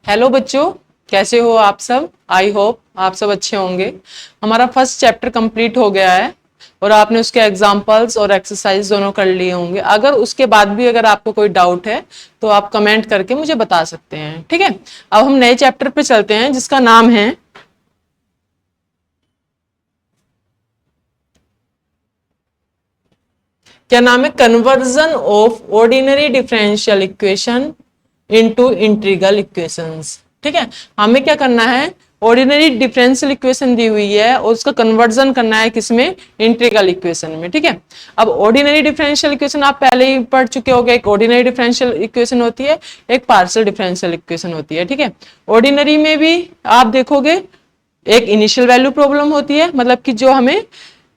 Hello बच्चों, कैसे हो आप सब। आई होप आप सब अच्छे होंगे। हमारा फर्स्ट चैप्टर कंप्लीट हो गया है और आपने उसके एग्जाम्पल्स और एक्सरसाइज दोनों कर लिए होंगे। अगर उसके बाद भी अगर आपको कोई डाउट है तो आप कमेंट करके मुझे बता सकते हैं, ठीक है। अब हम नए चैप्टर पे चलते हैं जिसका नाम है क्या नाम है, conversion of ordinary differential equation into integral equations. ठीक है, हमें क्या करना है, ऑर्डिनरी डिफरेंशियल इक्वेशन दी हुई है और उसका कन्वर्जन करना है किसमें, इंटीग्रल इक्वेशन में। ठीक है, अब ऑर्डिनरी डिफरेंशियल इक्वेशन आप पहले ही पढ़ चुके होंगे। एक ऑर्डिनरी डिफरेंशियल इक्वेशन होती है, एक पार्शियल डिफरेंशियल इक्वेशन होती है। ठीक है, ऑर्डिनरी में भी आप देखोगे एक इनिशियल वैल्यू प्रॉब्लम होती है, मतलब कि जो हमें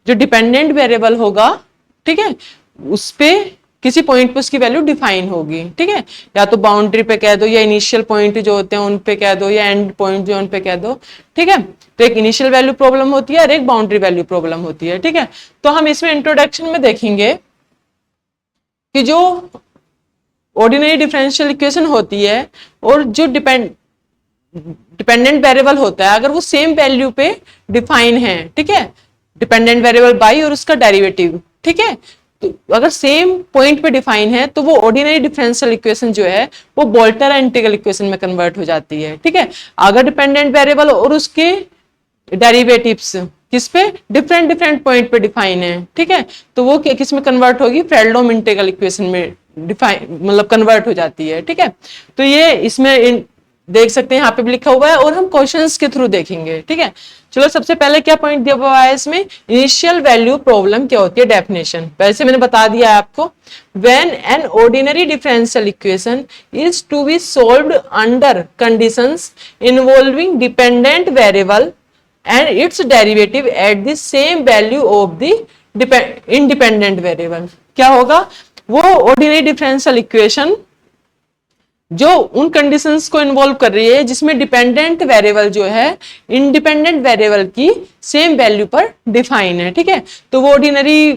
जो डिपेंडेंट वेरिएबल होगा, ठीक है, उस पे किसी पॉइंट पे उसकी वैल्यू डिफाइन होगी। ठीक है, या तो बाउंड्री पे कह दो या इनिशियल पॉइंट जो होते हैं उन पे कह दो या एंड पॉइंट जो उन पे कह दो। ठीक है, तो एक इनिशियल वैल्यू प्रॉब्लम होती है और एक बाउंड्री वैल्यू प्रॉब्लम होती है। ठीक है, तो हम इसमें इंट्रोडक्शन में देखेंगे कि जो ऑर्डिनरी डिफरेंशियल इक्वेशन होती है और जो डिपेंडेंट वेरिएबल होता है, अगर वो सेम वैल्यू पे डिफाइन है, ठीक है, डिपेंडेंट वेरिएबल बाई और उसका डेरिवेटिव, ठीक है, तो अगर सेम पॉइंट पे डिफाइन है तो वो ऑर्डिनरी डिफरेंशियल इक्वेशन जो है वो वोल्टर इंटीग्रल इक्वेशन में कन्वर्ट हो जाती है। ठीक है, अगर डिपेंडेंट वेरिएबल और उसके डेरिवेटिव्स किस पे, डिफरेंट डिफरेंट पॉइंट पे डिफाइन है, ठीक है, तो वो किस में कन्वर्ट होगी, फ्रेडहोम इंटीग्रल इक्वेशन में डिफाइन मतलब कन्वर्ट हो जाती है। ठीक है, तो ये इसमें देख सकते हैं यहाँ पे भी लिखा हुआ है और हम क्वेश्चंस के थ्रू देखेंगे। ठीक है, चलो सबसे पहले क्या पॉइंट दिया हुआ है इसमें, इनिशियल वैल्यू प्रॉब्लम क्या होती है, डेफिनेशन वैसे मैंने बता दिया है आपको। When an ordinary differential equation is to be solved under conditions involving dependent variable and its derivative at the same value of the independent variable, क्या होगा, वो ऑर्डिनरी डिफरेंशियल इक्वेशन जो उन कंडीशंस को इन्वॉल्व कर रही है जिसमें डिपेंडेंट वेरिएबल जो है इंडिपेंडेंट वेरिएबल की सेम वैल्यू पर डिफाइन है। ठीक है, तो वो ordinary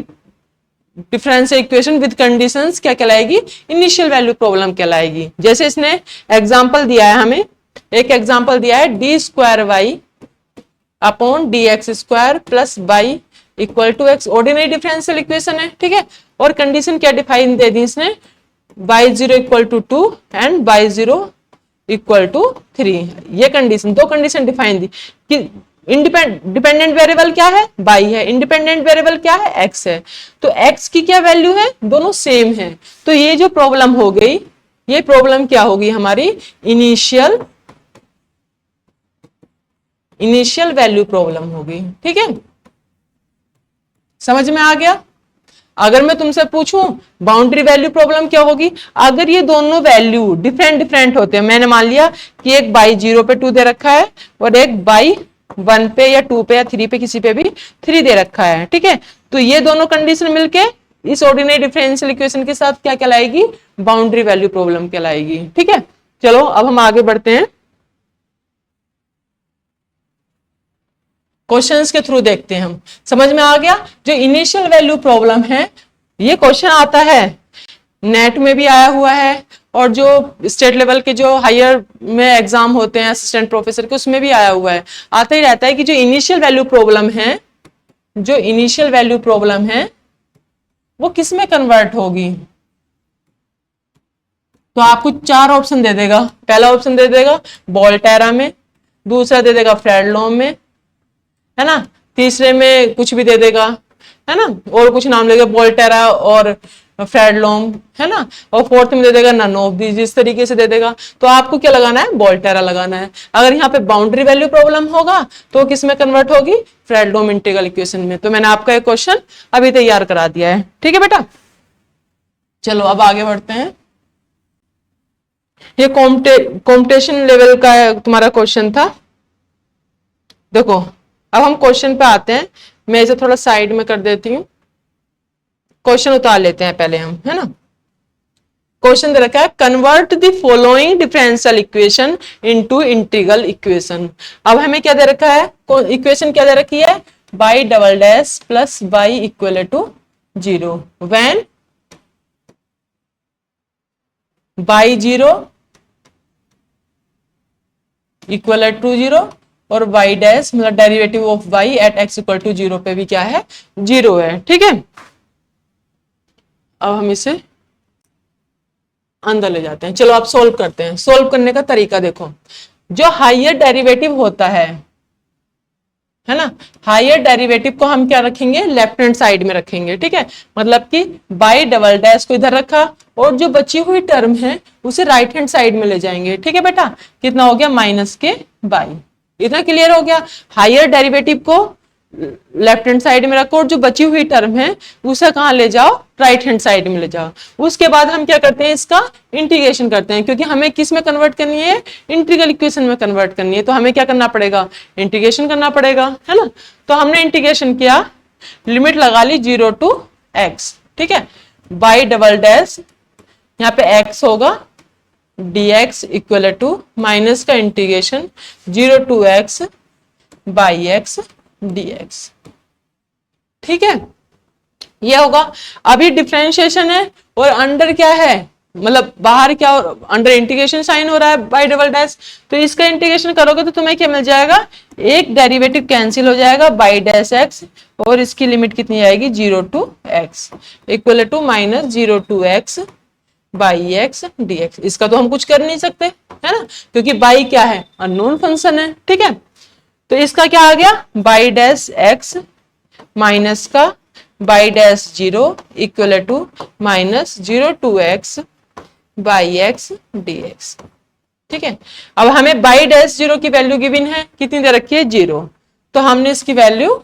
differential equation with conditions क्या कहलाएगी, इनिशियल वैल्यू प्रॉब्लम कहलाएगी। जैसे इसने एग्जांपल दिया है, हमें एक एग्जांपल दिया है, d square y upon d x square plus y equal to x, ordinary differential equation है। ठीक है, और कंडीशन क्या डिफाइन दे दी इसने, y0 equal to 2 and y0 equal to 3। ये कंडीशन, दो कंडीशन डिफाइन दी कि डिपेंडेंट वेरिएबल क्या है, y है, इंडिपेंडेंट वेरिएबल क्या है, x है। तो x की क्या वैल्यू है, दोनों सेम है। तो ये जो प्रॉब्लम हो गई, ये प्रॉब्लम क्या होगी हमारी, इनिशियल वैल्यू प्रॉब्लम होगी। ठीक है, समझ में आ गया। अगर मैं तुमसे पूछूं बाउंड्री वैल्यू प्रॉब्लम क्या होगी, अगर ये दोनों वैल्यू डिफरेंट डिफरेंट होते हैं, मैंने मान लिया कि एक बाई 0 पे 2 दे रखा है और एक बाई 1 पे या 2 पे या 3 पे किसी पे भी 3 दे रखा है। ठीक है, तो ये दोनों कंडीशन मिलके इस ऑर्डिनरी डिफरेंशियल इक्वेशन के साथ क्या कहलाएगी, बाउंड्री वैल्यू प्रॉब्लम कहलाएगी। ठीक है, चलो अब हम आगे बढ़ते हैं, क्वेश्चंस के थ्रू देखते हैं हम। समझ में आ गया, जो इनिशियल वैल्यू प्रॉब्लम है, ये क्वेश्चन आता है, नेट में भी आया हुआ है और जो स्टेट लेवल के जो हायर में एग्जाम होते हैं असिस्टेंट प्रोफेसर के, उसमें भी आया हुआ है, आता ही रहता है कि जो इनिशियल वैल्यू प्रॉब्लम है, जो इनिशियल वैल्यू प्रॉब्लम है वो किस में कन्वर्ट होगी। तो आपको 4 ऑप्शन दे देगा। पहला ऑप्शन दे देगा वोल्टेरा में, दूसरा दे देगा फ्रेडहोम में, है ना, तीसरे में कुछ भी दे देगा, है ना, और कुछ नाम लेगा वोल्टेरा और फ्रेडहोम, है ना, और फोर्थ में दे देगा नन ऑफ दीज, इस तरीके से दे देगा। तो आपको क्या लगाना है, वोल्टेरा लगाना है। अगर यहाँ पे बाउंड्री वैल्यू प्रॉब्लम होगा तो किस में कन्वर्ट होगी, फ्रेडहोम इंटीग्रल इक्वेशन में। तो मैंने आपका एक क्वेश्चन अभी तैयार करा दिया है। ठीक है बेटा, चलो अब आगे बढ़ते हैं। ये कॉम्पिटिशन लेवल का तुम्हारा क्वेश्चन था। देखो अब हम क्वेश्चन पे आते हैं, मैं इसे थोड़ा साइड में कर देती हूँ, क्वेश्चन उतार लेते हैं पहले हम, है ना। क्वेश्चन दे रखा है, convert the following differential equation into integral equation. अब हमें क्या दे रखा है, इक्वेशन क्या दे रखी है, y double dash plus y equal to 0 when y0 equal to 0 और y डैश मतलब derivative of y at x equal to 0 पे भी क्या है 0 है। ठीक है, अब हम इसे अंदर ले जाते हैं। चलो आप सोल्व करते हैं। सोल्व करने का तरीका देखो, जो हायर डेरिवेटिव होता है ना, हायर डेरिवेटिव को हम क्या रखेंगे लेफ्ट हैंड साइड में रखेंगे। ठीक है, मतलब कि बाई डबल डैश को इधर रखा और जो बची हुई टर्म है उसे राइट हैंड साइड में ले जाएंगे। ठीक है बेटा, कितना हो गया माइनस के बाई। इतना क्लियर हो गया। हायर डेरिवेटिव को लेफ्ट हैंड साइड में रखो और जो बची हुई टर्म है उसे कहां ले जाओ राइट हैंड साइड में ले जाओ। उसके बाद हम क्या करते हैं इसका इंटीग्रेशन करते हैं, क्योंकि हमें किस में कन्वर्ट करनी है इंटीग्रल इक्वेशन में कन्वर्ट करनी है। तो हमें क्या करना पड़ेगा इंटीग्रेशन करना पड़ेगा, है ना। तो हमने इंटीग्रेशन किया, लिमिट लगा ली 0 to x। ठीक है, बाई डबल डैश यहाँ पे x होगा dx इक्वल टू माइनस का integration 0 to x by x dx। ठीक है, ये होगा। अभी डिफरेंशिएशन है और अंडर क्या है मतलब बाहर क्या अंडर इंटीग्रेशन साइन हो रहा है बाय डबल डैश। तो इसका इंटीग्रेशन करोगे तो तुम्हें क्या मिल जाएगा, एक डेरिवेटिव कैंसिल हो जाएगा बाई डैश एक्स और इसकी लिमिट कितनी आएगी 0 to x equal to minus 0 to x by x dx। इसका तो हम कुछ कर नहीं सकते, है ना, क्योंकि बाई क्या है अननोन फंक्शन है। ठीक है, तो इसका क्या आ गया बाई डैश एक्स माइनस का y dash 0 equal to minus 0 to x by x dx। ठीक है, अब हमें बाई डैश 0 की वैल्यू गिवन है, कितनी दे रखी है 0, तो हमने इसकी वैल्यू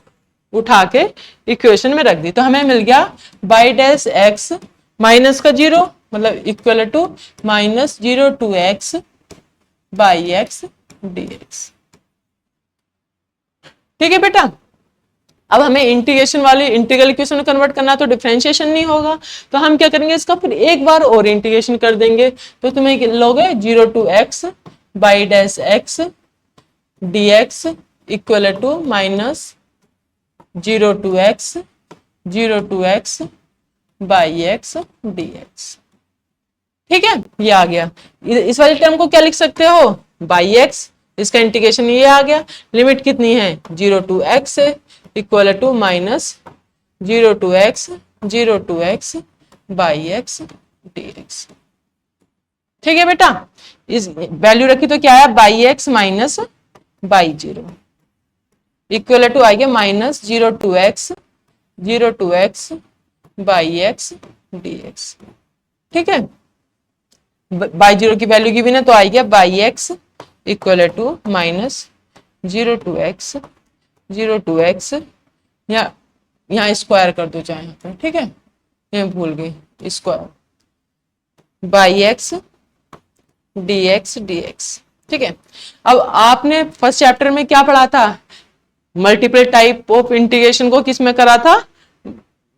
उठा के इक्वेशन में रख दी। तो हमें मिल गया बाई डैश x माइनस का 0 मतलब equal to minus 0 to x by x dx। ठीक है बेटा, अब हमें इंटीग्रेशन वाली इंटीग्रल इक्वेशन में कन्वर्ट करना तो डिफरेंशिएशन नहीं होगा, तो हम क्या करेंगे इसका फिर एक बार और इंटीग्रेशन कर देंगे। तो तुम्हें लोगे 0 to x y dash x dx equal to minus 0 to x by x dx। ठीक है, ये आ गया। इस वाले टर्म को क्या लिख सकते हो बाई x, इसका इंटीग्रेशन ये आ गया। लिमिट कितनी है 0 to x है equal to minus 0 to x by x dx। ठीक है बेटा, इस वैल्यू रखी तो क्या है y x minus y 0 equal to आ गया minus 0 to x by x dx। ठीक है, बाई 0 की वैल्यू की भी ना तो आ गया y x equal to minus 0 to x या यहाँ स्क्वायर कर दो चाहे यहाँ पे। ठीक है, ये भूल गई स्क्वायर बाई x dx। ठीक है, अब आपने फर्स्ट चैप्टर में क्या पढ़ा था, मल्टीपल टाइप ऑफ इंटीग्रेशन को किस में करा था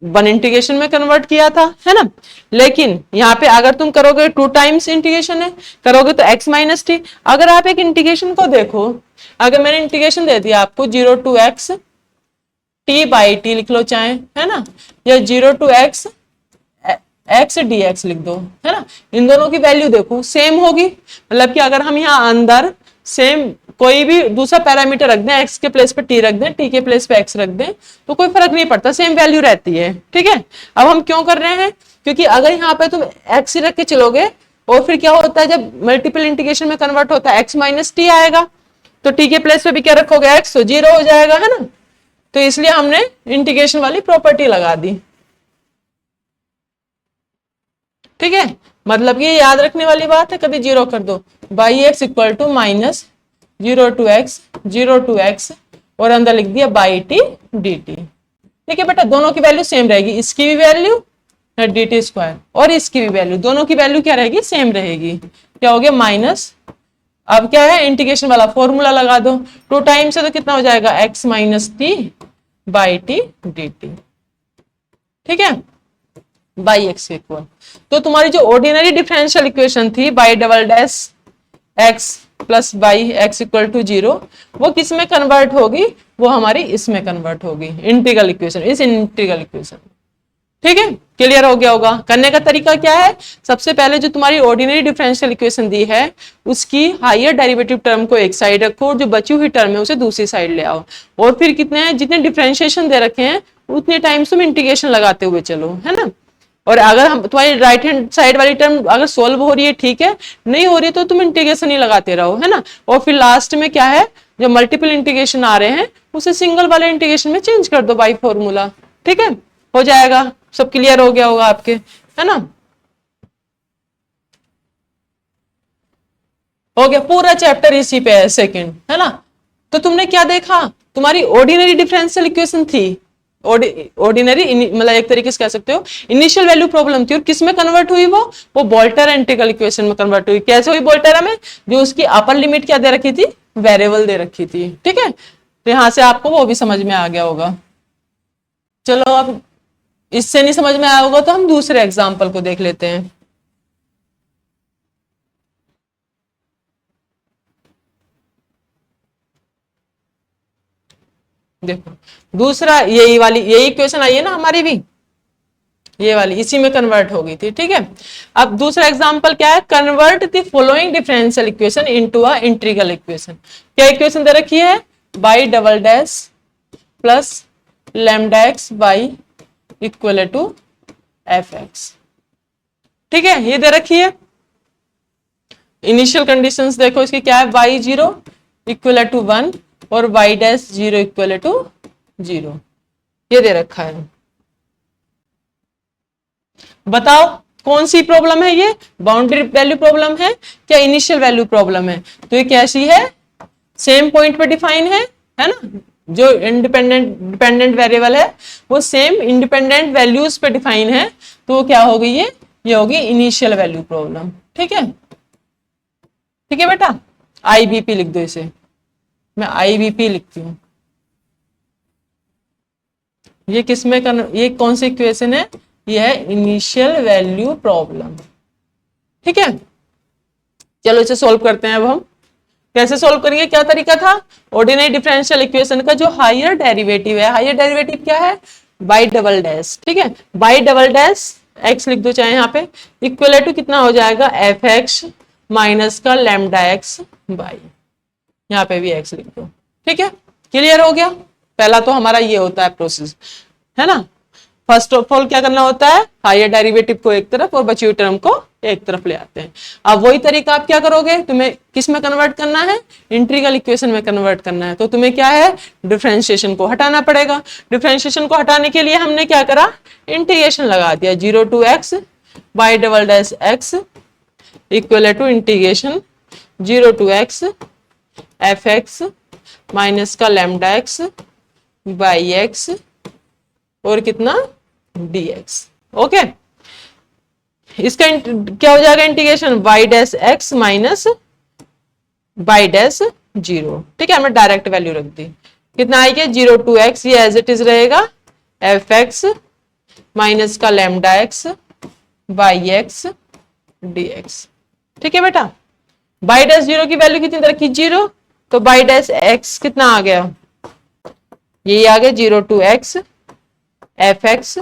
वन इंटीग्रेशन में कन्वर्ट किया था, है ना। लेकिन यहाँ पे अगर तुम करोगे 2 टाइम्स इंटीग्रेशन है करोगे तो x माइनस टी। अगर आप एक इंटीग्रेशन को देखो, अगर मैंने इंटीग्रेशन दे दिया आपको 0 to x t y T लिख लो चाहे, है ना, या 0 to x dx लिख दो, है ना। इन दोनों की वैल्यू देखो सेम होगी, मतलब कि अगर हम यहाँ अंदर सेम कोई भी दूसरा पैरामीटर रख दें, x के प्लेस पे t रख दें, t के प्लेस पे x रख दें, तो कोई फर्क नहीं पड़ता, सेम वैल्यू रहती है। ठीक है, अब हम क्यों कर रहे हैं, क्योंकि अगर यहाँ पे तुम x रख के चलोगे और फिर क्या होता है जब मल्टीपल इंटीग्रेशन में कन्वर्ट होता है x माइनस टी आएगा, तो t के प्लेस पे भी क्या रखोगे x, तो 0 हो जाएगा, है ना। तो इसलिए हमने इंटीग्रेशन वाली प्रॉपर्टी लगा दी। ठीक है, मतलब ये याद रखने वाली बात है, कभी 0 कर दो y x equal to minus 0 to x और अंदर लिख दिया बाई टी डी टी। ठीक है बेटा, दोनों की वैल्यू सेम रहेगी, इसकी भी वैल्यू डी टी स्क्वायर और इसकी भी वैल्यू, दोनों की वैल्यू क्या रहेगी सेम रहेगी। क्या हो गया माइनस, अब क्या है इंटीग्रेशन वाला फॉर्मूला लगा दो, 2 टाइम्स है तो कितना हो जाएगा x minus t y t d t. ठीक है, बाई एक्स इक्वल, तो तुम्हारी जो ऑर्डिनरी डिफरेंशियल इक्वेशन थी y double dash x plus y x equal to 0, वो किस में कन्वर्ट होगी, वो हमारी इसमें कन्वर्ट होगी इंटीग्रल इक्वेशन, इस इंटीग्रल इक्वेशन। ठीक है, क्लियर हो गया होगा। करने का तरीका क्या है, सबसे पहले जो तुम्हारी ऑर्डिनरी डिफरेंशियल इक्वेशन दी है उसकी हायर डेरिवेटिव टर्म को एक साइड रखो और जो बची हुई टर्म है उसे दूसरी साइड ले आओ, और फिर कितने जितने डिफरेंशिएशन दे रखे हैं उतने टाइम्स तुम इंटीग्रेशन लगाते हुए चलो, है ना। और अगर हम तुम्हारी राइट हैंड साइड वाली टर्म अगर सोल्व हो रही है ठीक है, नहीं हो रही है तो तुम इंटीग्रेशन ही लगाते रहो, है ना। और फिर लास्ट में क्या है, जो मल्टीपल इंटीग्रेशन आ रहे हैं उसे सिंगल वाले इंटीग्रेशन में चेंज कर दो बाई फॉर्मूला, ठीक है, हो जाएगा। सब क्लियर हो गया होगा आपके, है ना। हो गया पूरा चैप्टर इसी पे है सेकंड, है ना। तो तुमने क्या देखा, तुम्हारी ऑर्डिनरी डिफरेंशियल इक्वेशन थी, ऑर्डिनरी मतलब एक तरीके से कह सकते हो इनिशियल वैल्यू प्रॉब्लम थी, और किस में कन्वर्ट हुई वो बोल्टर इंटीग्रल इक्वेशन में कन्वर्ट हुई। कैसे हुई बोल्टर में, जो उसकी अपर लिमिट क्या दे रखी थी, वेरिएबल दे रखी थी, ठीक है। तो यहां से आपको वो भी समझ में आ गया होगा। चलो अब इससे नहीं समझ में आया होगा तो हम दूसरे एग्जाम्पल को देख लेते हैं। देखो दूसरा यही इक्वेशन आई है ना हमारी भी, ये वाली इसी में कन्वर्ट हो गई थी, ठीक है। अब दूसरा एग्जांपल क्या है, convert the following differential equation into a integral equation. क्या इक्वेशन दे रखी है, y double dash plus lambda x y equal to f x, ठीक है, ये दे रखी है। इनिशियल कंडीशंस देखो इसकी क्या है, y 0 इक्वल टू 1 और y डैश 0 इक्वल टू 0, ये दे रखा है। बताओ कौन सी प्रॉब्लम है, ये बाउंड्री वैल्यू प्रॉब्लम है क्या इनिशियल वैल्यू प्रॉब्लम है। तो ये कैसी है, सेम पॉइंट पे डिफाइन है ना। जो डिपेंडेंट वेरिएबल है वो सेम इंडिपेंडेंट वैल्यूज पे डिफाइन है, तो वो क्या होगी, ये होगी इनिशियल वैल्यू प्रॉब्लम, ठीक है। ठीक है बेटा, आईबीपी लिख दो इसे, मैं आईबीपी लिखती हूं। ये किसमें ये कौन सी इक्वेशन है, ये है इनिशियल वैल्यू प्रॉब्लम, ठीक है। चलो इसे सॉल्व करते हैं। अब हम कैसे सॉल्व करेंगे, क्या तरीका था, ऑर्डिनरी डिफरेंशियल इक्वेशन का जो हायर डेरिवेटिव है, हायर डेरिवेटिव क्या है, बाई डबल डैश, ठीक है, बाई डबल डैश एक्स लिख दो चाहे यहाँ पे, इक्वल टू कितना हो जाएगा, एफ एक्स माइनस का लैम्डा एक्स बाई, यहाँ पे भी एक्स लिख दो, ठीक है। क्लियर हो गया। पहला तो हमारा ये होता है प्रोसेस, है ना। फर्स्ट ऑफ ऑल क्या करना होता है, हायर डेरिवेटिव को एक तरफ और बची हुई टर्म को एक तरफ ले आते हैं। अब वही तरीका आप क्या करोगे, तुम्हें किस में कन्वर्ट करना है, इंटीग्रल इक्वेशन में कन्वर्ट करना है। तो तुम्हें क्या है, डिफरेंशिएशन को हटाना पड़ेगा। डिफरेंशिएशन को हटाने के लिए हमने क्या करा, इंटीग्रेशन लगा दिया, 0 to x y double dash x equal to integration 0 to x f x minus का लैम्डा एक्स बाई एक्स और कितना dx, ओके। इसका क्या हो जाएगा integration, y dash x minus y dash 0, ठीक है, हमने डायरेक्ट वैल्यू रख दी। कितना आएगा 0 टू एक्स, ये एज इट इज रहेगा, एफ एक्स माइनस का lambda x y x dx, ठीक है बेटा। बाई डैश 0 की वैल्यू कितनी रखी, 0, तो बाई डैश एक्स कितना आ गया, ये आ गया 0 to x f x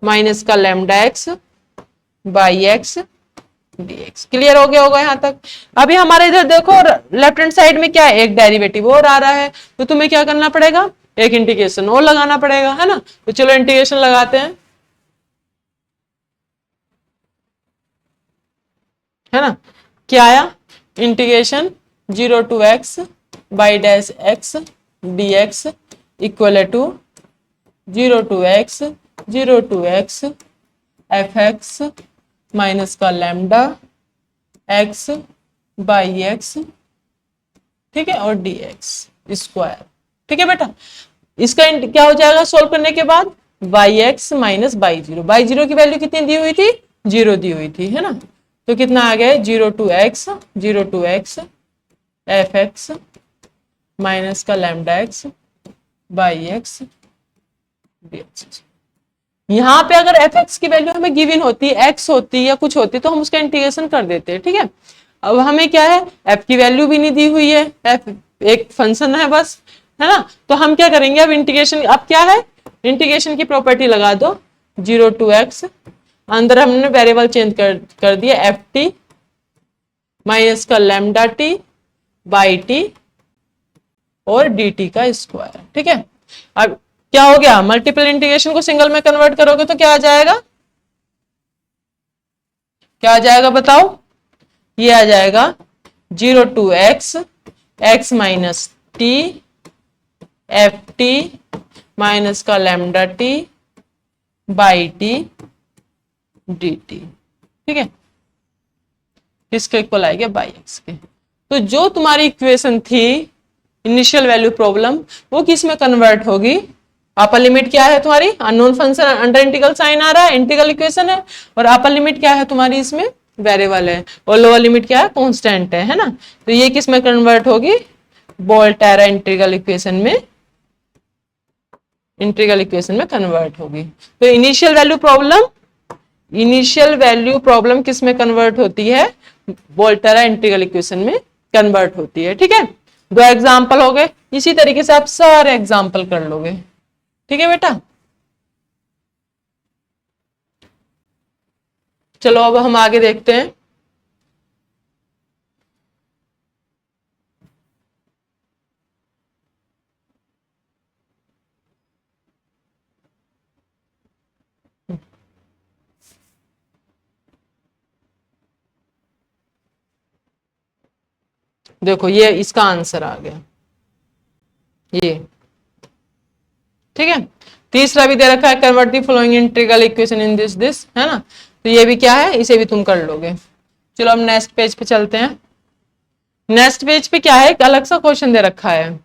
minus का lambda x y x dx। Clear हो गया होगा यहां तक। अभी हमारे इधर देखो लेफ्ट हैंड साइड में क्या है, एक डेरिवेटिव और आ रहा है, तो तुम्हें क्या करना पड़ेगा, एक इंटीग्रेशन और लगाना पड़ेगा, है ना। तो चलो इंटीग्रेशन लगाते हैं, है ना। क्या आया, integration 0 to x y dash x dx equal to 0 to x f x minus का लैम्डा एक्स बाई एक्स, ठीक है, और dx स्क्वायर, ठीक है बेटा। इसका क्या हो जाएगा सॉल्व करने के बाद, by x minus by zero की वैल्यू कितनी दी हुई थी, 0 दी हुई थी, है ना। तो कितना आ गया, 0 to x f x minus का lambda x y x dx। यहाँ पे अगर एफ एक्स की वैल्यू हमें गिवन होती, एक्स होती या कुछ होती, तो हम उसका इंटीग्रेशन कर देते हैं, ठीक है। अब हमें क्या है, एफ की वैल्यू भी नहीं दी हुई है, एफ एक फंक्शन है बस, है ना। तो हम क्या करेंगे अब इंटीग्रेशन, अब क्या है, इंटीग्रेशन की प्रॉपर्टी लगा दो, 0 to x, अंदर हमने वेरिएबल चेंज कर दिया एफ टी माइनस का लैम्डा टी बाई टी और डी टी का स्क्वायर। ठीक है, अब क्या हो गया, मल्टीपल इंटीग्रेशन को सिंगल में कन्वर्ट करोगे तो क्या आ जाएगा, क्या आ जाएगा बताओ, ये आ जाएगा 0 to x, x minus t f t minus का lambda t y t d t. ठीक है, किसके इक्वल आएगा, बाई एक्स के। तो जो तुम्हारी इक्वेशन थी इनिशियल वैल्यू प्रॉब्लम, वो किस में कन्वर्ट होगी, अपर लिमिट क्या है तुम्हारी, unknown function under integral sign आ रहा है, इंटीग्रल इक्वेशन है, और अपर लिमिट क्या है तुम्हारी इसमें वेरिएबल है, और लोअर लिमिट क्या है, कांस्टेंट है ना। तो ये किस में कन्वर्ट होगी, वोल्टेरा इंटीग्रल इक्वेशन में, इंटीग्रल इक्वेशन में कन्वर्ट होगी। तो इनिशियल वैल्यू प्रॉब्लम किस में कन्वर्ट होती है, वोल्टेरा इंटीग्रल इक्वेशन में कन्वर्ट होती है। ठीक है, 2 एग्जाम्पल हो गए, इसी तरीके से आप सारे एग्जाम्पल कर लोगे। ठीक है बेटा, चलो अब हम आगे देखते हैं। देखो ये इसका आंसर आ गया ये। ठीक है, तीसरा भी दे रखा है, convert the following integral equation in this है ना। तो ये भी क्या है, इसे भी तुम कर लोगे। चलो अब नेक्स्ट पेज पे चलते हैं। नेक्स्ट पेज पे क्या है, एक अलग सा क्वेश्चन दे रखा है।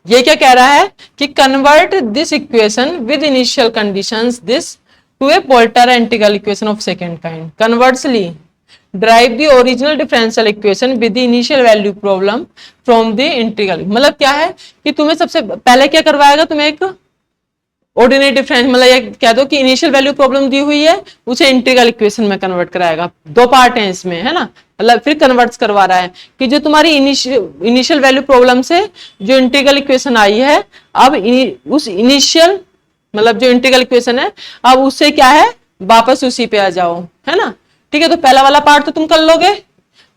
ये क्या कह रहा है कि convert this equation with initial conditions this to a Volterra integral equation of second kind, conversely drive the original differential equation with the initial value problem from the integral. मतलब क्या है कि तुम्हें सबसे पहले क्या करवाएगा, तुम्हें एक ऑर्डिनरी डिफरेंस, मतलब ये कह दो कि इनिशियल वैल्यू प्रॉब्लम दी हुई है, उसे इंटीग्रल इक्वेशन में कन्वर्ट कराएगा। 2 पार्ट हैं इसमें है ना, मतलब फिर कन्वर्ट्स करवा रहा है कि जो तुम्हारी इनिशियल वैल्यू प्रॉब्लम से जो इंटीग्रल इक्वेशन आई है, अब उस इनिशियल मतलब जो इंटीग्रल इक्वेशन है, अब उससे क्या है वापस उसी पे आ जाओ, है ना। ठीक है, तो पहला वाला पार्ट तो तुम कर लोगे,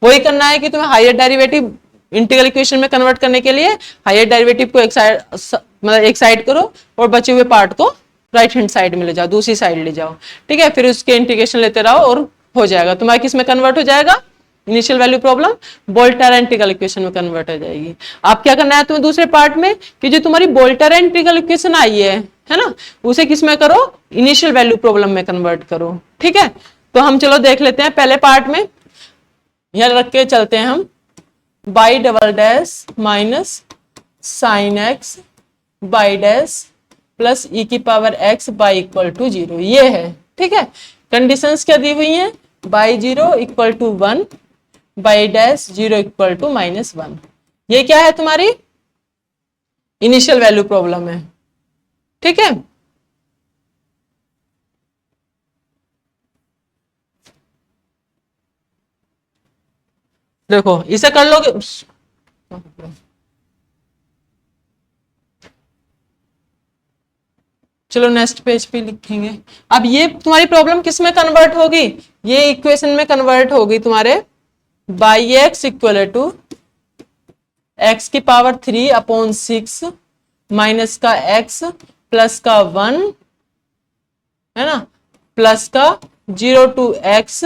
वही करना है कि तुम्हें हायर डेरिवेटिव इंटीग्रल इक्वेशन में कन्वर्ट करने के लिए हायर डेरिवेटिव को एक साइड मतलब एक साइड करो और बचे हुए पार्ट को राइट हैंड साइड में ले जाओ, दूसरी साइड ले जाओ। ठीक है, फिर उसके इंटीग्रेशन लेते रहो और हो जाएगा तुम्हारा किस में कन्वर्ट हो जाएगा, initial value problem Volterra integral equation में कन्वर्ट हो जाएगी। आप क्या करना है तुम्हें दूसरे पार्ट में कि जो तुम्हारी वोल्टेरा इंटीग्रल इक्वेशन आई है ना, उसे किस में करो, इनिशियल वैल्यू प्रॉब्लम में कन्वर्ट करो। ठीक है, तो हम चलो देख लेते हैं पहले पार्ट में, यहां रख के चलते हैं हम, y double dash minus sine x y dash plus e की power x y equal to 0, ये है। ठीक है, कंडीशंस क्या दी हुई हैं, y 0 equal to 1, y dash 0 equal to -1। ये क्या है तुम्हारी इनिशियल वैल्यू प्रॉब्लम है। ठीक है, देखो इसे कर लोगे, चलो नेक्स्ट पेज पे लिखेंगे। अब ये तुम्हारी प्रॉब्लम किस में कन्वर्ट होगी, ये इक्वेशन में कन्वर्ट होगी तुम्हारे y x equal to x की पावर 3/6 माइनस का एक्स प्लस का 1 है ना, प्लस का 0 to x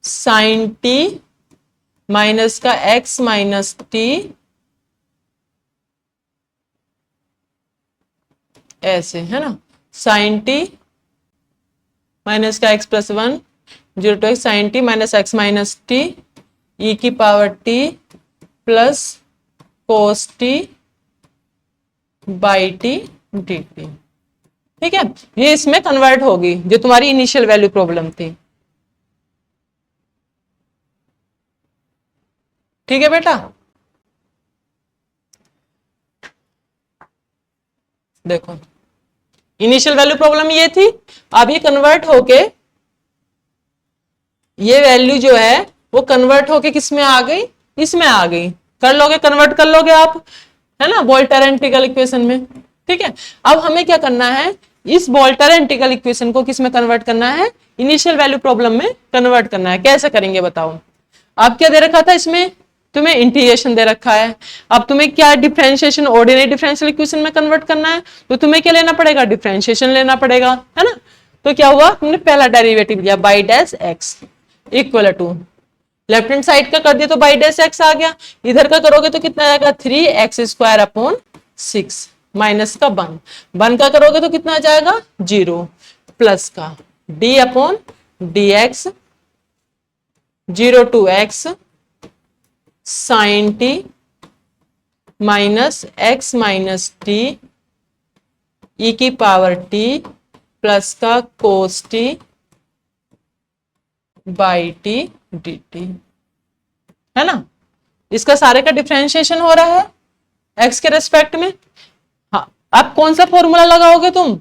sine t minus का एक्स माइनस टी ऐसे है ना, साइन टी माइनस का x plus 1 0 to x sine t minus x minus t e की power t plus cos t y t d t. ठीक है, ये इसमें कन्वर्ट होगी जो तुम्हारी इनिशियल वैल्यू प्रॉब्लम थी। ठीक है बेटा, देखो इनिशियल वैल्यू प्रॉब्लम ये थी, अब ये कन्वर्ट होके ये वैल्यू जो है वो कन्वर्ट होके किस में आ गई, इसमें आ गई। कर लोगे, कन्वर्ट कर लोगे आप, है ना, वोल्टेरा इंटीग्रल इक्वेशन में। ठीक है। अब हमें क्या करना है, इस वोल्टर इंटीग्रल इक्वेशन को किस में कन्वर्ट करना है, इनिशियल वैल्यू प्रॉब्लम में कन्वर्ट करना है। कैसे करेंगे बताओ। अब क्या दे रखा था इसमें, तुम्हें इंटीग्रेशन दे रखा है। अब तुम्हें क्या डिफरेंशिएशन ऑर्डिनरी डिफरेंशियल इक्वेशन में कन्वर्ट करना है, तो तुम्हें क्या लेना पड़ेगा, डिफरेंशिएशन लेना पड़ेगा, है ना। तो क्या हुआ, तुमने पहला डेरिवेटिव लिया y dash x equal to, left hand side का कर दिया तो बाई डैश एक्स आ गया, इधर का करोगे तो कितना आएगा 3x² अपॉन 6 माइनस का 1 का करोगे तो कितना आ जाएगा 0 प्लस का d upon dx 0 to x sine t minus x minus t e की पावर t प्लस का cos t y t d t, है ना। इसका सारे का डिफरेंशिएशन हो रहा है x के रेस्पेक्ट में। हाँ, अब कौन सा फॉर्मूला लगाओगे तुम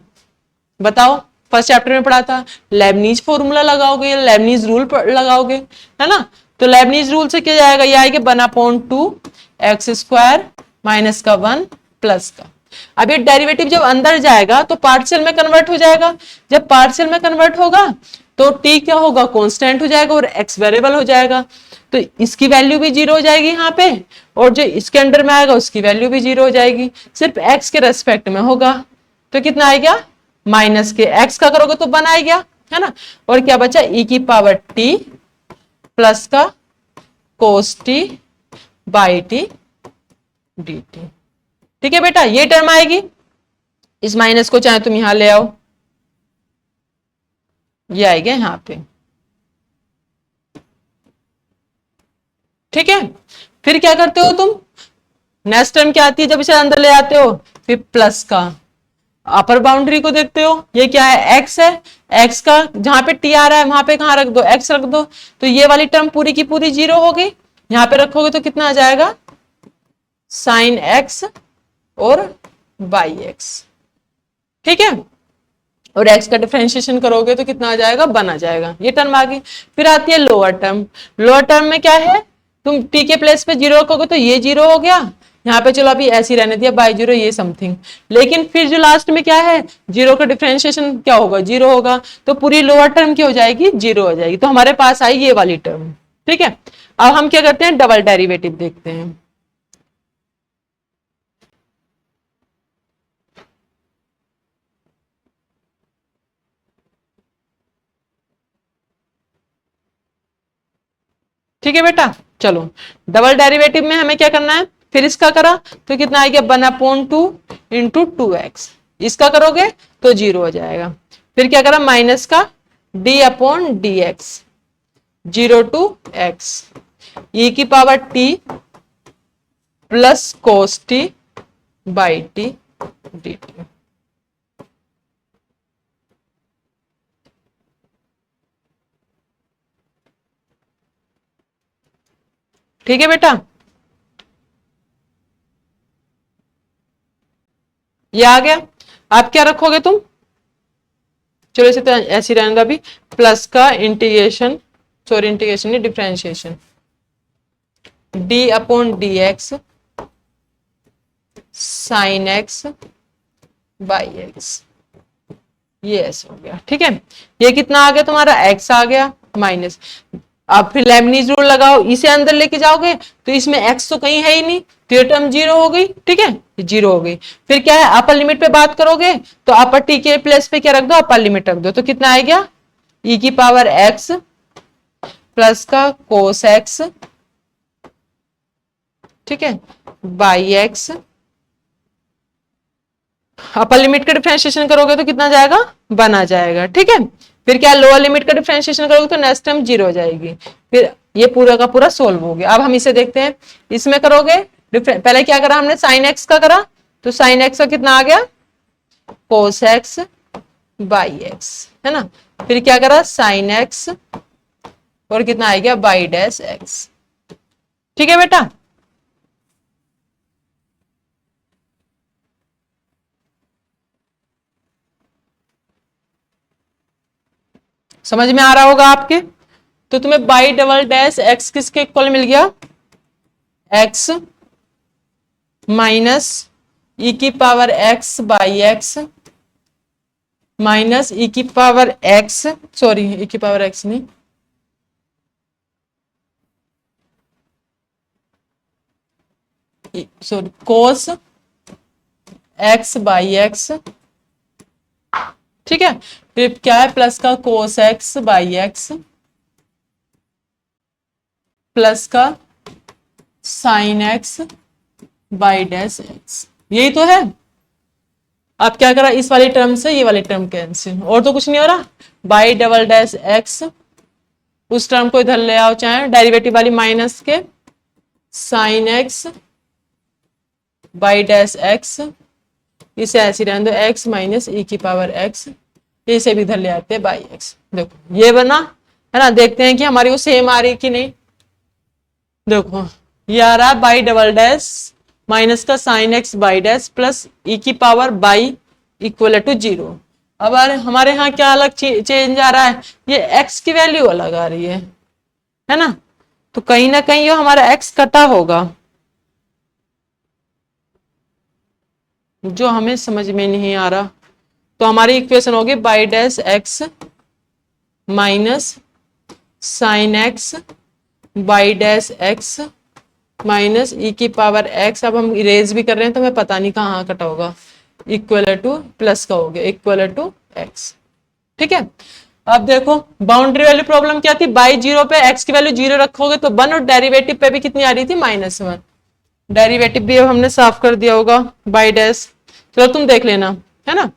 बताओ, फर्स्ट चैप्टर में पढ़ा था, लेबनीज फॉर्मूला लगाओगे या लेबनीज रूल लगाओगे, है ना। तो लेबनीज रूल से क्या जाएगा, ये आएगा 1/2 x² माइनस का 1 प्लस का। अब ये डेरिवेटिव जब अंदर जाएगा तो पार्शियल में कन्वर्ट हो जाएगा, जब पार्शियल में कन्वर्ट होगा तो t क्या होगा, कांस्टेंट हो जाएगा और x वेरिएबल हो जाएगा, तो इसकी वैल्यू भी 0 हो जाएगी यहाँ पे, और जो इसके अंडर में आएगा उसकी वैल्यू भी 0 हो जाएगी, सिर्फ x के रेस्पेक्ट में होगा। तो कितना आएगा, माइनस के x का करोगे तो 1 आ गया, है ना, और क्या बचा e की पावर t प्लस का cos t by t dt। ठीक है बेटा, ये टर्म आएगी, इस माइनस को चाहे तुम यहां ले आओ, ये आएगा यहां पे। ठीक है, फिर क्या करते हो तुम, नेक्स्ट टर्म क्या आती है जब इसे अंदर ले आते हो, फिर प्लस का अपर बाउंड्री को देखते हो, ये क्या है x है, x का जहां पे t आ रहा है वहां पे कहां रख दो, x रख दो, तो ये वाली टर्म पूरी की पूरी 0 हो गई, यहां पे रखोगे तो कितना आ जाएगा साइन x और बाई x। ठीक है, और x का डिफरेंशिएशन करोगे तो कितना आ जाएगा 1 आ जाएगा, ये टर्म आ गई। फिर आती है लोअर टर्म, लोअर टर्म में क्या है, तुम t के प्लेस पे 0 रखोगे तो ये 0 हो गया, यहाँ पे चलो अभी ऐसे ही रहने दिया बाई 0 ये समथिंग, लेकिन फिर जो लास्ट में क्या है 0 का डिफरेंशिएशन क्या होगा 0 होगा, तो पूरी लोअर टर्म क्या हो जाएगी 0 हो जाएगी, तो हमारे पास आई ये वाली टर्म। ठीक है, अब हम क्या करते हैं, डबल डेरिवेटिव देखते हैं। ठीक है बेटा, चलो डबल डेरिवेटिव में हमें क्या करना है, फिर इसका करा तो कितना आएगा 1/2 इंटू 2x, इसका करोगे तो 0 हो जाएगा, फिर क्या करा माइनस का d upon dx 0 to x e की power t plus cos t by t dt। ठीक है बेटा, ये आ गया। आप क्या रखोगे तुम, चलो इसे तो ऐसे ही रहेगा अभी, प्लस का इंटीग्रेशन, सॉरी इंटीग्रेशन नहीं differentiation d upon dx sine x by x, ये ऐसे हो गया। ठीक है, ये कितना आ गया तुम्हारा x आ गया माइनस, अब फिर लेबनीज रूल लगाओ, इसे अंदर लेके जाओगे तो इसमें x तो कहीं है ही नहीं, तो ये टर्म 0 हो गई। ठीक है, 0 हो गई, फिर क्या है अपर लिमिट पे बात करोगे तो अपर t के प्लेस पे क्या रख दो, अपर लिमिट रख दो, तो कितना आएगा e की पावर x प्लस का कोस x, ठीक है, बाई x, अपर लिमिट का डिफरेंशिएशन करोगे तो कितना जाएगा 1 आ जाएगा। ठीक है, फिर क्या लोअर लिमिट का डिफरेंशिएशन करोगे तो नेक्स्ट टर्म 0 हो जाएगी, फिर ये पूरा का पूरा सोल्व हो गया। अब हम इसे देखते हैं, इसमें करोगे पहले क्या करा हमने साइन x का करा, तो साइन x का कितना आ गया कोस x बाई x, है ना, फिर क्या करा साइन x और कितना आ गया बाई डैश x। ठीक है बेटा, समझ में आ रहा होगा आपके। तो तुम्हें बाई डबल डैश x किसके इक्वल मिल गया, x माइनस ई की power x y x minus e की पावर एक्स, सॉरी ई की पावर एक्स नहीं, sorry cos x y x, ठीक है। फिर क्या है प्लस का cos x y x plus का sine x y dash x, यही तो है। अब क्या करा, इस वाली टर्म से ये वाली टर्म कैंसिल, और तो कुछ नहीं हो रहा। बाई डबल डैश एक्स, उस टर्म को इधर ले आओ चाहे डेरिवेटिव वाली माइनस के, sign x y dash x, इसे ऐसे रहने दो एक्स माइनस ई की पावर एक्स, इसे भी इधर ले आते हैं बाई एक्स। देखो ये बना है ना, देखते हैं कि हमारी वो सेम आ रही कि नहीं। देखो ये आ रहा है बाई डबल डैश माइनस का sine x y dash plus e की पावर बाई इक्वल टू 0। अब हमारे यहाँ क्या अलग चेंज आ रहा है, ये एक्स की वैल्यू अलग आ रही है ना, तो कहीं ना कहीं ये हमारा एक्स कटा होगा, जो हमें समझ में नहीं आ रहा। तो हमारी इक्वेशन होगी y dash x minus sine x y dash x minus e की पावर एक्स, अब हम इरेज भी कर रहे हैं तो हमें पता नहीं कहाँ कटा होगा, इक्वल टू प्लस का हो गया इक्वल टू एक्स, ठीक है। अब देखो बाउंड्री वैल्यू प्रॉब्लम क्या थी, बाई 0 पे एक्स की वैल्यू 0 रखोगे तो 1 और डेरिवेटिव पे भी कितनी आ रही थी -1, डेरिवेटिव भी अब हमने साफ कर दिया होगा बाई डैश, चलो तुम देख लेना है ना,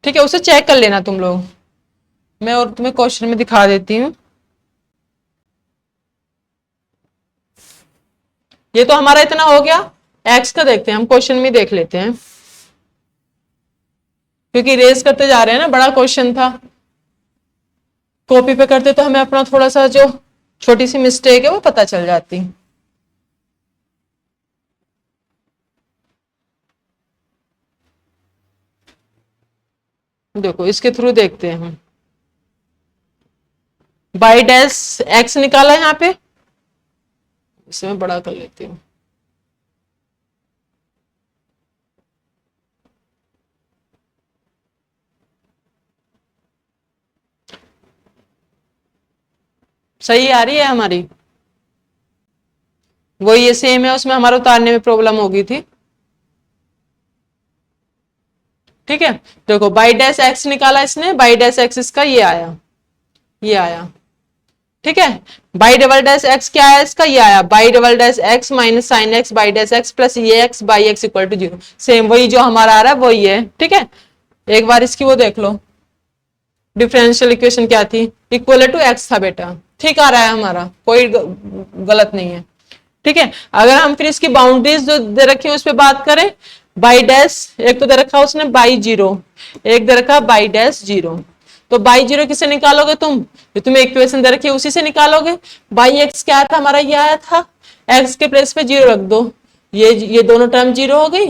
ठीक है, उसे चेक कर लेना तुम लोग, मैं और तुम्हें क्वेश्चन में दिखा देती हूँ। ये तो हमारा इतना हो गया, एक्स का देखते हैं हम, क्वेश्चन में देख लेते हैं, क्योंकि रेस करते जा रहे हैं ना, बड़ा क्वेश्चन था, कॉपी पे करते तो हमें अपना थोड़ा सा जो छोटी सी मिस्टेक है वो पता चल जाती। देखो इसके थ्रू देखते हैं हम, बाई डैश एक्स निकाला यहाँ पे, इसे मैं बड़ा कर लेती हूँ, सही आ रही है हमारी, वो ये सेम है, उसमें हमारा उतारने में प्रॉब्लम हो गई थी, ठीक है। देखो बाई डैश एक्स निकाला इसने, बाई डैश एक्स इसका ये आया, ठीक है। बाई डबल डैश एक्स क्या है इसका, ये आया y double dash x minus sine x y dash x plus ये x y x equal to 0, same वही जो हमारा आ रहा है वही है, ठीक है। एक बार इसकी वो देख लो, डिफरेंशियल इक्वेशन क्या थी, इक्वल टू एक्स था बेटा, ठीक आ रहा है हमारा, कोई गलत नहीं है, ठीक है। अगर हम फिर इसकी बाउंड्रीज जो दे रखी है उस पर बात करें, बाई डैश एक तो दे रखा उसने बाई 0, एक दे रखा बाई डैश 0, तो बाई 0 किसे निकालोगे तुम, जो तुम्हें इक्वेशन दे रखी है उसी से निकालोगे। बाई एक्स क्या था हमारा, ये आया था, एक्स के प्लेस पे 0 रख दो, ये दोनों टर्म 0 हो गई,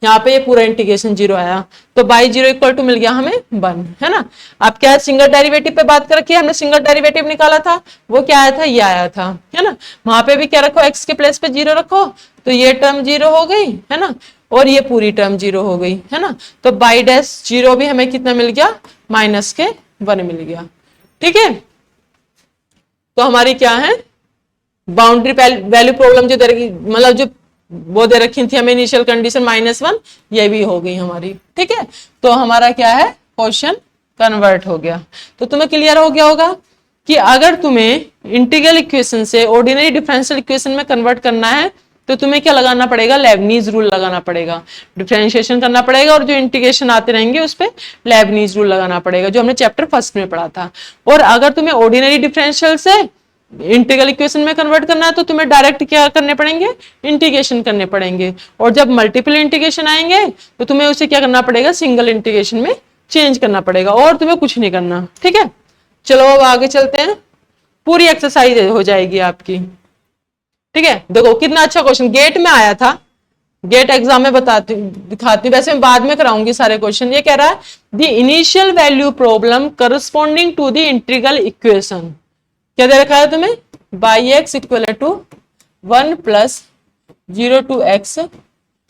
यहाँ पे ये पूरा इंटीग्रेशन 0 आया, तो बाई 0 इक्वल टू मिल गया हमें 1, है ना। अब क्या है, सिंगल डेरिवेटिव पे बात कर रखी है, हमने सिंगल डेरिवेटिव निकाला था, वो क्या आया था, ये आया था, है ना। वहां पे भी क्या रखो, एक्स के प्लेस पे 0 रखो, तो ये टर्म 0 हो गई, है ना, और ये पूरी टर्म 0 हो गई, है ना। तो बाई डैश 0 भी हमें कितना मिल गया, -1 मिल गया, ठीक है। तो हमारी क्या है, बाउंड्री वैल्यू प्रॉब्लम जो दे रखी, मतलब जो वो दे रखी थी हमें इनिशियल कंडीशन -1, ये भी हो गई हमारी, ठीक है। तो हमारा क्या है, क्वेश्चन कन्वर्ट हो गया। तो तुम्हें क्लियर हो गया होगा कि अगर तुम्हें इंटीग्रल इक्वेशन से ऑर्डिनरी डिफरेंशियल इक्वेशन में कन्वर्ट करना है तो तुम्हें क्या लगाना पड़ेगा, लेबनीज रूल लगाना पड़ेगा, डिफरेंशिएशन करना पड़ेगा, और जो इंटीग्रेशन आते रहेंगे उस पर लेबनीज रूल लगाना पड़ेगा, जो हमने चैप्टर 1 में पढ़ा था। और अगर तुम्हें ऑर्डिनरी डिफरेंशियल से इंटीग्रल इक्वेशन में कन्वर्ट करना है तो तुम्हें डायरेक्ट क्या करने पड़ेंगे, इंटीग्रेशन करने पड़ेंगे, और जब मल्टीपल इंटीग्रेशन आएंगे तो तुम्हें उसे क्या करना पड़ेगा, सिंगल इंटीग्रेशन में चेंज करना पड़ेगा, और तुम्हें कुछ नहीं करना, ठीक है। चलो अब आगे चलते हैं, पूरी एक्सरसाइज हो जाएगी आपकी, ठीक है। देखो कितना अच्छा क्वेश्चन गेट में आया था, गेट एग्जाम में बताती दिखाती हूँ, वैसे मैं बाद में कराऊंगी सारे क्वेश्चन। ये कह रहा है the initial value problem corresponding to the integral equation, क्या दे रखा है तुम्हें, y x equal to 1 plus 0 to x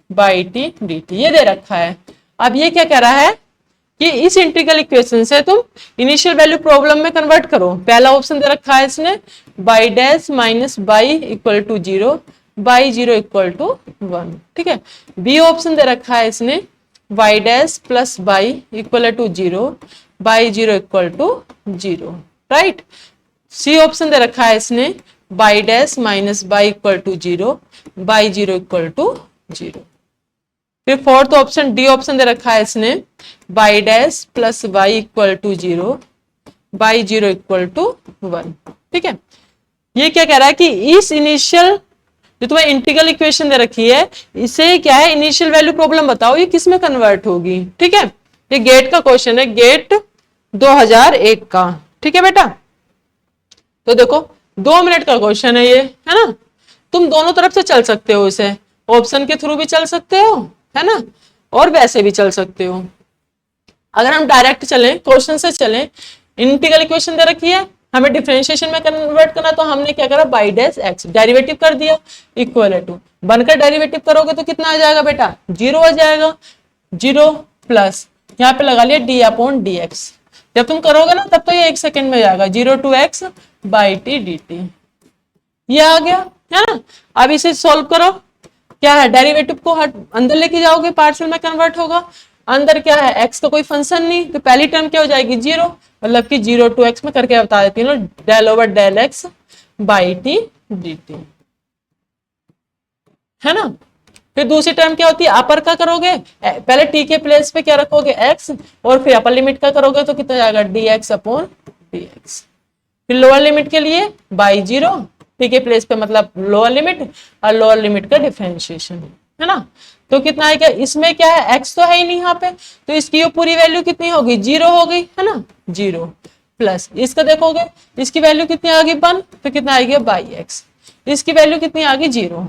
y t d t, ये दे रखा है। अब ये क्या कह रहा है कि इस इंटीग्रल इक्वेशन से तुम इनिशियल वैल्यू प्रॉब्लम में कन्वर्ट करो। पहला ऑप्शन दे रखा है इसने y dash minus y equal to 0, y 0 equal to 1, ठीक है। बी ऑप्शन दे रखा है इसने y dash plus y equal to 0, y 0 equal to 0, right. C option दे रखा है इसने y dash minus y equal to 0, y 0 equal to 0। फिर फोर्थ ऑप्शन डी ऑप्शन दे रखा है इसने y dash plus y equal to 0, y 0 equal to 1, ठीक है। ये क्या कह रहा है कि इस इनिशियल जो तुम्हें इंटीग्रल इक्वेशन दे रखी है, इसे क्या है इनिशियल वैल्यू प्रॉब्लम बताओ ये किस में कन्वर्ट होगी, ठीक है। ये गेट का क्वेश्चन है, गेट 2001 का, ठीक है बेटा। तो देखो 2 मिनट का क्वेश्चन है ये, है ना। तुम दोनों तरफ से चल सकते हो, इसे ऑप्शन के थ्रू भी चल सकते हो, है ना, और वैसे भी चल सकते हो। अगर हम डायरेक्ट चलें, क्वेश्चन से चलें, इंटीग्रल इक्वेशन दे रखी है, हमें डिफरेंशिएशन में कन्वर्ट करना, तो हमने क्या करा बाई डैश एक्स डेरिवेटिव कर दिया इक्वल टू, बनकर डेरिवेटिव करोगे तो कितना आ जाएगा बेटा 0 आ जाएगा, 0 प्लस यहाँ पे लगा लिया डी अपॉन डी एक्स। जब तुम करोगे ना तब तो ये 1 सेकेंड में जाएगा, 0 to x y t d t, ये आ गया, है ना। अब इसे सोल्व करो, क्या है डेरिवेटिव को अंदर लेके जाओगे, पार्शियल में कन्वर्ट होगा। अंदर क्या है एक्स का कोई फंक्शन नहीं, तो पहली टर्म क्या हो जाएगी 0, मतलब कि 0 टू एक्स में करके बता देती हूँ, del over del x y t d t, है ना। फिर दूसरी टर्म क्या होती है, अपर का करोगे, पहले टी के प्लेस पे क्या रखोगे एक्स, और फिर अपर लिमिट का करोगे तो कितना जाएगा D x upon d x. फिर लोअर लिमिट के लिए बाई 0, टी के प्लेस पे मतलब लोअर लिमिट, और लोअर लिमिट का डिफरेंशिएशन, है ना। तो कितना आएगा, इसमें क्या है एक्स तो है ही नहीं यहाँ पे, तो इसकी पूरी वैल्यू कितनी होगी 0 हो गई, है ना, 0 प्लस इसका देखोगे इसकी वैल्यू कितनी आ गई 1, तो कितना आएगी बाई एक्स, इसकी वैल्यू कितनी आ गई 0,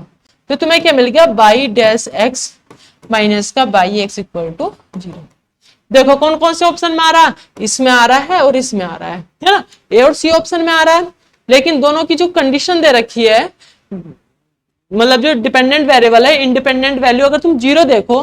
तो तुम्हें क्या मिल गया बाई डैश एक्स माइनस का बाई एक्स इक्वल टू 0। देखो कौन कौन से ऑप्शन में आ रहा है, इसमें आ रहा है और इसमें आ रहा है ना, ए और सी ऑप्शन में आ रहा है। लेकिन दोनों की जो कंडीशन दे रखी है, मतलब जो डिपेंडेंट वेरिएबल है, इंडिपेंडेंट वैल्यू अगर तुम 0 देखो,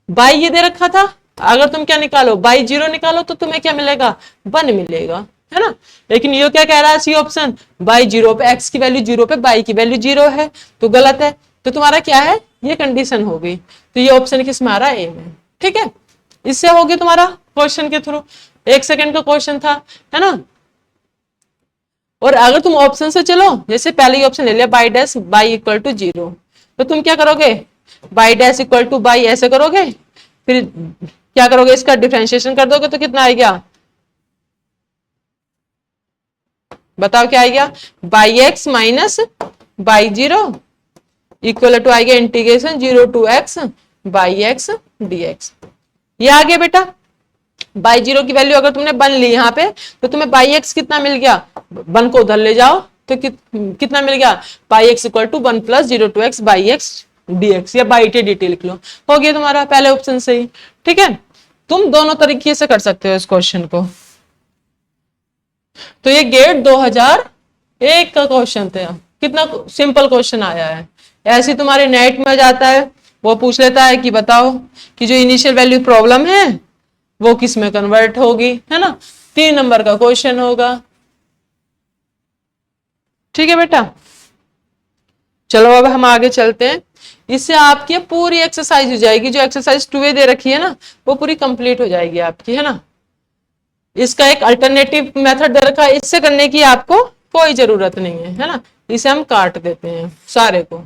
बाई ये दे रखा था, अगर तुम क्या निकालो बाई 0 निकालो तो तुम्हें क्या मिलेगा 1 मिलेगा, है ना। लेकिन ये क्या कह रहा है सी ऑप्शन, बाई 0 पे एक्स की वैल्यू 0 पे बाई की वैल्यू 0 है, तो गलत है। तो तुम्हारा क्या है ये कंडीशन हो गई, तो ये ऑप्शन किस में आ रहा है ए में, ठीक है। इससे हो गया तुम्हारा क्वेश्चन के थ्रू, 1 सेकेंड का क्वेश्चन था, है ना। और अगर तुम ऑप्शन से चलो, जैसे पहले ही ऑप्शन ले लिया y dash y equal to 0, तो तुम क्या करोगे y dash equal to y ऐसे करोगे, फिर क्या करोगे इसका डिफरेंशिएशन कर दोगे तो कितना आएगा, बताओ क्या आएगा, y x minus y 0 equal to आएगा integration 0 to x y x d x. ये आ गया बेटा, बाई 0 की वैल्यू अगर तुमने 1 ली यहाँ पे, तो तुम्हें बाई एक्स कितना मिल गया, 1 को उधर ले जाओ तो कितना मिल गया y x equal to 1 plus 0 to x y x d x, या बाई टी डी टी लिख लो, हो गया तुम्हारा पहले ऑप्शन से ही, ठीक है। तुम दोनों तरीके से कर सकते हो इस क्वेश्चन को। तो ये गेट 2001 का क्वेश्चन था, कितना सिंपल क्वेश्चन आया है। ऐसे तुम्हारे नेट में जाता है, वो पूछ लेता है कि बताओ कि जो इनिशियल वैल्यू प्रॉब्लम है वो किस में कन्वर्ट होगी, है ना। 3 नंबर का क्वेश्चन होगा, ठीक है बेटा। चलो अब हम आगे चलते हैं, इससे आपकी पूरी एक्सरसाइज हो जाएगी, जो एक्सरसाइज 2A दे रखी है ना वो पूरी कंप्लीट हो जाएगी आपकी, है ना। इसका एक अल्टरनेटिव मेथड दे रखा है, इससे करने की आपको कोई जरूरत नहीं है ना, इसे हम काट देते हैं सारे को।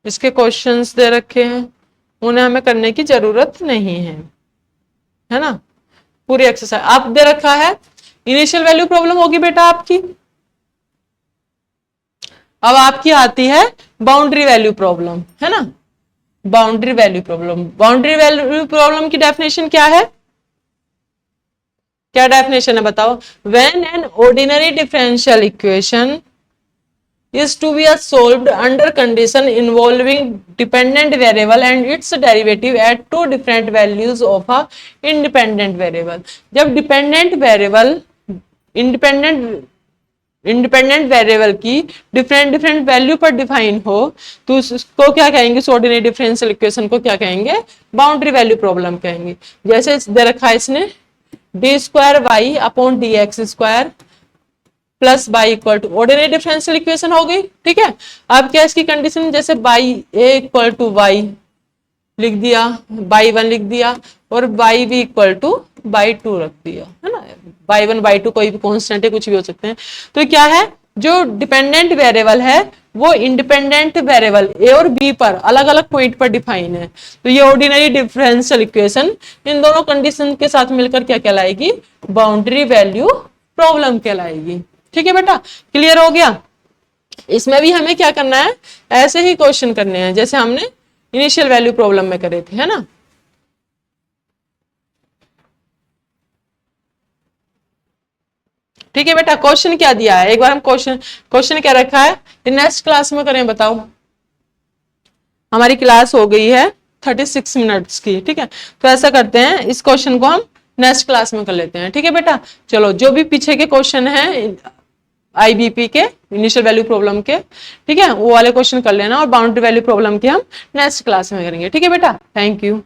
इसके क्वेश्चंस दे रखे हैं, उन्हें हमें करने की जरूरत नहीं है ना। पूरी एक्सरसाइज आप दे रखा है, इनिशियल वैल्यू प्रॉब्लम होगी बेटा आपकी। अब आपकी आती है बाउंड्री वैल्यू प्रॉब्लम, है ना। Boundary value problem, boundary value problem की डेफिनेशन क्या है, क्या डेफिनेशन है बताओ। When an ordinary differential equation is to be solved under condition involving dependent variable and its derivative at two different values of a independent variable. जब dependent variable independent variable की different value पर define हो तो उसको क्या कहेंगे, इस ordinary differential equation को क्या कहेंगे, बाउंड्री वैल्यू प्रॉब्लम कहेंगे। जैसे दे रखा है इसने d square y upon d x square plus y equal to, ordinary differential equation हो गई, ठीक है। अब क्या इसकी कंडीशन, जैसे y a equal to y लिख दिया, बाई वन लिख दिया और y b equal to y two रख दिया, है ना। बाई वन बाई टू कोई भी कॉन्स्टेंट है, कुछ भी हो सकते हैं। तो क्या है, जो डिपेंडेंट वेरिएबल है वो इंडिपेंडेंट वेरिएबल ए और बी पर अलग अलग पॉइंट पर डिफाइन है। तो ये ऑर्डिनरी डिफरेंशियल इक्वेशन इन दोनों कंडीशन के साथ मिलकर क्या कहलाएगी, बाउंड्री वैल्यू प्रॉब्लम कहलाएगी। ठीक है बेटा, क्लियर हो गया। इसमें भी हमें क्या करना है, ऐसे ही क्वेश्चन करने हैं जैसे हमने इनिशियल वैल्यू प्रॉब्लम में करे थे, है ना। ठीक है बेटा, क्वेश्चन क्या दिया है एक बार हम क्वेश्चन क्या रखा है, नेक्स्ट क्लास में करें, बताओ। हमारी क्लास हो गई है 36 मिनट्स की, ठीक है। तो ऐसा करते हैं, इस क्वेश्चन को हम नेक्स्ट क्लास में कर लेते हैं, ठीक है बेटा। चलो, जो भी पीछे के क्वेश्चन हैं आईबीपी के, इनिशियल वैल्यू प्रॉब्लम के, ठीक है, वो वाले क्वेश्चन कर लेना और बाउंड्री वैल्यू प्रॉब्लम के हम नेक्स्ट क्लास में करेंगे, ठीक है बेटा। Thank you.